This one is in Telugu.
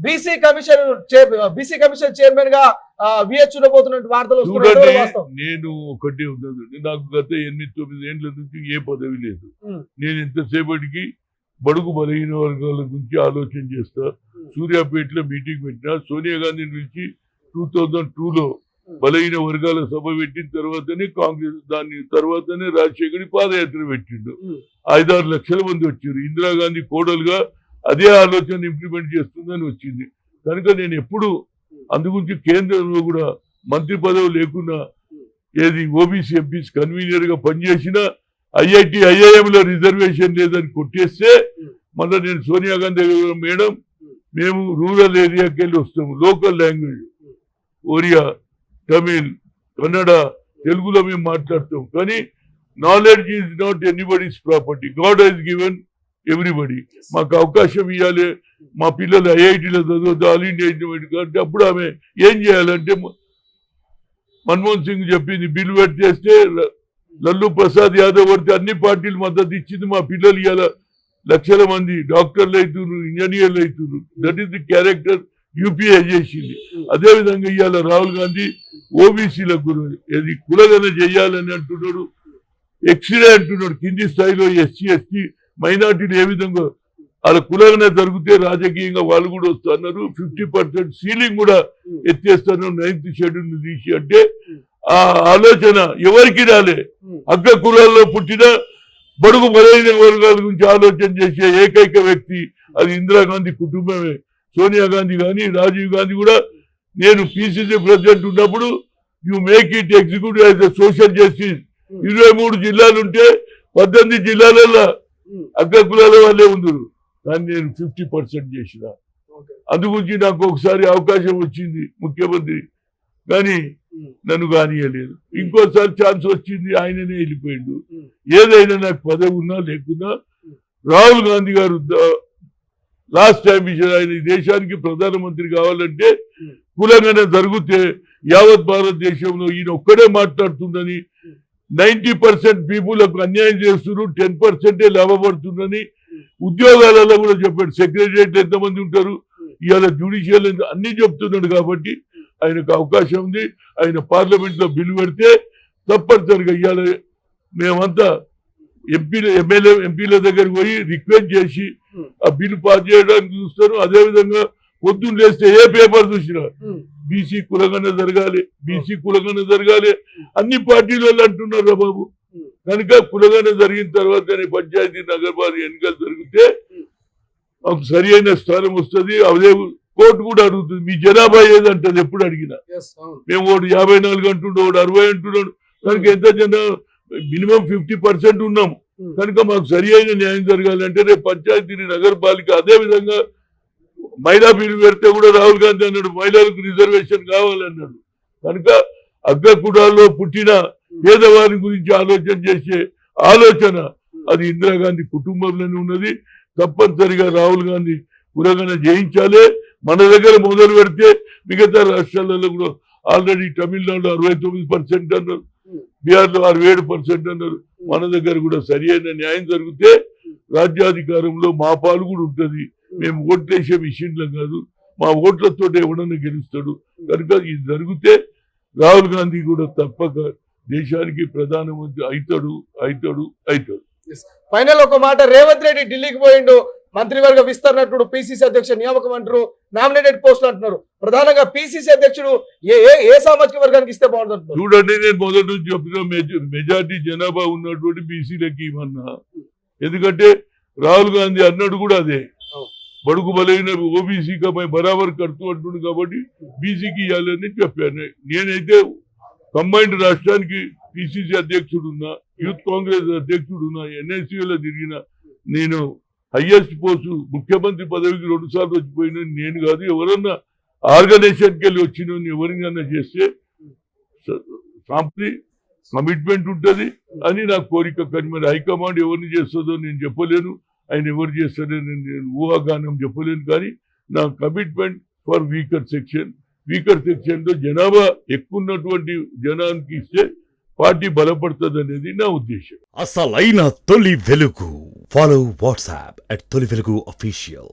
బీసీ కమిషన్ చైర్మన్ గా విహెచ్ ఉండబోతున్నట్టు వార్తలు వస్తున్నాయి. నేను ఒకటే ఉన్నదండి, నాకు గత 8-9 ఏళ్ల నుంచి ఏ పదవి లేదు. నేను ఎంతసేపటికి బడుగు బలహీన వర్గాల గురించి ఆలోచన చేస్తా. సూర్యాపేటలో మీటింగ్ పెట్టినా, సోనియా గాంధీని పిలిచి 2002లో బలహీన వర్గాల సభ పెట్టిన తర్వాతనే కాంగ్రెస్, దాని తర్వాతనే రాజశేఖర్ పాదయాత్ర పెట్టిండు. 5-6 లక్షల మంది వచ్చారు. ఇందిరాగాంధీ కోడలుగా అదే ఆలోచన ఇంప్లిమెంట్ చేస్తుందని వచ్చింది. కనుక నేను ఎప్పుడు అందుగురించి కేంద్రంలో కూడా మంత్రి పదవి లేకుండా ఏది ఓబీసీ ఎంపీస్ కన్వీనర్ గా పనిచేసిన ఐఐఎంలో రిజర్వేషన్ లేదని కొట్టేస్తే మళ్ళీ నేను సోనియా గాంధీ మేడం మేము రూరల్ ఏరియాకి వెళ్ళి వస్తాము, లోకల్ లాంగ్వేజ్ ఒరియా, తమిళ్, కన్నడ, తెలుగులో మేము మాట్లాడతాం. కానీ knowledge is not anybody's property, God he's given everybody. మాకు అవకాశం ఇవ్వాలి, మా పిల్లలు ఐఐటీలో చదవద్దు, ఆల్ ఇండియా అంటే అప్పుడు ఆమె ఏం చేయాలంటే మన్మోహన్ సింగ్ చెప్పింది, బిల్లు పెట్టేస్తే లల్లు ప్రసాద్ యాదవ్ పడితే అన్ని పార్టీలు మద్దతు ఇచ్చింది. మా పిల్లలు ఇవాళ లక్షల మంది డాక్టర్లు అవుతున్నారు, ఇంజనీర్లు అవుతున్నారు. That is the character UPA చేసింది. అదేవిధంగా ఇవాళ రాహుల్ గాంధీ ఓబీసీలకు ఏది కులగన చేయాలని అంటున్నాడు, ఎక్స్రే అంటున్నాడు. కింది స్థాయిలో ఎస్సీ ఎస్టీ మైనార్టీలు ఏ విధంగా వాళ్ళ కులగన జరిగితే రాజకీయంగా వాళ్ళు కూడా వస్తున్నారు. 50% సీలింగ్ కూడా ఎత్తేస్తాను 9th షెడ్యూల్ తీసి అంటే ఆ ఆలోచన ఎవరికి రాలే. అగ్ర కులాల్లో పుట్టిన బడుగు బలైన వర్గాల గురించి ఆలోచన చేసే ఏకైక వ్యక్తి అది ఇందిరాగాంధీ కుటుంబమే. సోనియా గాంధీ కానీ రాజీవ్ గాంధీ కూడా, నేను పిసిసి ప్రెసిడెంట్ ఉన్నప్పుడు you make it executive as a social justice. 23 జిల్లాలు ఉంటే 18 జిల్లాలలో అగ్ర కులాల వాళ్ళే ఉందరు. కానీ నేను 50% చేసిన. అందుగురించి నాకు ఒకసారి అవకాశం వచ్చింది ముఖ్యమంత్రి, కానీ నన్ను కానియలేదు. ఇంకోసారి ఛాన్స్ వచ్చింది, ఆయననే వెళ్ళిపోయిండు. ఏదైనా నాకు పదవి ఉన్నా లేకున్నా రాహుల్ గాంధీ గారు లాస్ట్ టైం ఆయన దేశానికి ప్రధానమంత్రి కావాలంటే కులంగానే జరిగితే యావత్ భారతదేశంలో ఈయన ఒక్కడే మాట్లాడుతుందని, 90% పీపుల్కు అన్యాయం చేస్తున్నారు, 10% లాభపడుతుందని ఉద్యోగాలలో కూడా చెప్పాడు. సెక్రటరియట్ ఎంతమంది ఉంటారు, ఇవాళ జ్యుడిషియల్ అన్ని చెప్తున్నాడు. కాబట్టి ఆయనకు అవకాశం ఉంది. ఆయన పార్లమెంట్ లో బిల్లు పెడితే తప్పనిసరిగా ఇవాళ మేమంతా ఎంపీల దగ్గరికి పోయి రిక్వెస్ట్ చేసి ఆ బిల్లు పాస్ చేయడానికి చూస్తాను. అదేవిధంగా పొద్దున్న లేస్తే ఏ పేపర్ చూసినా బీసీ కులగన జరగాలి, బీసీ కులగన జరగాలి అన్ని పార్టీలు అంటున్నారు బాబు. కనుక కులగన జరిగిన తర్వాతనే పంచాయతీ నగరపాలక ఎన్నికలు జరిగితే మాకు సరి అయిన స్థానం వస్తుంది. అదే కోర్టు కూడా అడుగుతుంది, మీ జనాభా ఏదంటది ఎప్పుడు అడిగినా. మేము ఒకటి 54 అంటున్నాడు, ఒకటి 60 అంటున్నాడు. కనుక ఎంత మినిమం 50% ఉన్నాము. కనుక మాకు సరి అయిన న్యాయం జరగాలంటే రేపు పంచాయతీ నగరపాలిక అదే విధంగా మహిళా బిల్లు పెడితే కూడా రాహుల్ గాంధీ అన్నాడు మహిళలకు రిజర్వేషన్ కావాలన్నాడు. కనుక అగ్ర కులాల్లో పుట్టిన పేదవారి గురించి ఆలోచన చేసే ఆలోచన అది ఇందిరాగాంధీ కుటుంబంలోనే ఉన్నది. తప్పనిసరిగా రాహుల్ గాంధీ కులగన జయించాలి. మన దగ్గర మొదలు పెడితే మిగతా రాష్ట్రాలలో కూడా ఆల్రెడీ తమిళనాడులో 69% అన్నారు, బీహార్లో 67% అన్నారు. మన దగ్గర కూడా సరి అయిన న్యాయం జరిగితే రాజ్యాధికారంలో మా పాలు కూడా ఉంటుంది. మేము ఓట్లేసే మిషన్లు కాదు, మా ఓట్లతో ఎవడన్నా గెలుస్తాడు. కనుక ఇది జరిగితే రాహుల్ గాంధీ కూడా తప్పక దేశానికి ప్రధానమంత్రి అవుతాడు. ఫైనల్ ఒక మాట, రేవంత్ రెడ్డి ఢిల్లీకి పోయిండు, మంత్రివర్గ విస్తరణట్టు పిసిసి అధ్యక్షుడు నియామకం అంటారు, నామినేటెడ్ పోస్టులు అంటున్నారు. ప్రధానంగా పిసిసి అధ్యక్షుడు ఏ సామాజిక వర్గానికి ఇస్తే బాగుంటుంది? చూడండి, నేను మొదటి నుంచి చెప్పిన మెజార్టీ జనాభా ఉన్నటువంటి బీసీలకి ఇవ్వన్నా. ఎందుకంటే రాహుల్ గాంధీ అన్నాడు కూడా అదే, బడుగు బలైన ఓబీసీ కా బరాబర్ కడుతూ అంటుండు. కాబట్టి బీసీకి ఇవ్వాలని చెప్పాను. నేనైతే కంబైన్డ్ రాష్ట్రానికి పిసిసి అధ్యక్షుడు ఉన్నా, యూత్ కాంగ్రెస్ అధ్యక్షుడు ఉన్నా, ఎన్ఐసీలో తిరిగిన, నేను హైయెస్ట్ పోస్టు ముఖ్యమంత్రి పదవికి 2 సార్లు వచ్చిపోయిన నేను కాదు. ఎవరన్నా ఆర్గనైజేషన్కి వెళ్ళి వచ్చిన ఎవరికన్నా చేస్తే కమిట్మెంట్ ఉంటుంది అని నా కోరిక. కానీ మరి హైకమాండ్ ఎవరిని చేస్తుందో నేను చెప్పలేను, ఆయన ఎవరు చేస్తారో నేను ఊహాగానం చెప్పలేను. కానీ నా కమిట్మెంట్ ఫర్ వీకర్ సెక్షన్ లో జనాభా ఎక్కువ ఉన్నటువంటి జనానికి ఇస్తే పార్టీ బలపడుతుంది అనేది నా ఉద్దేశం. అసలైన తొలి వెలుగు. ఫాలో వాట్సాప్ @తొలి వెలుగు official.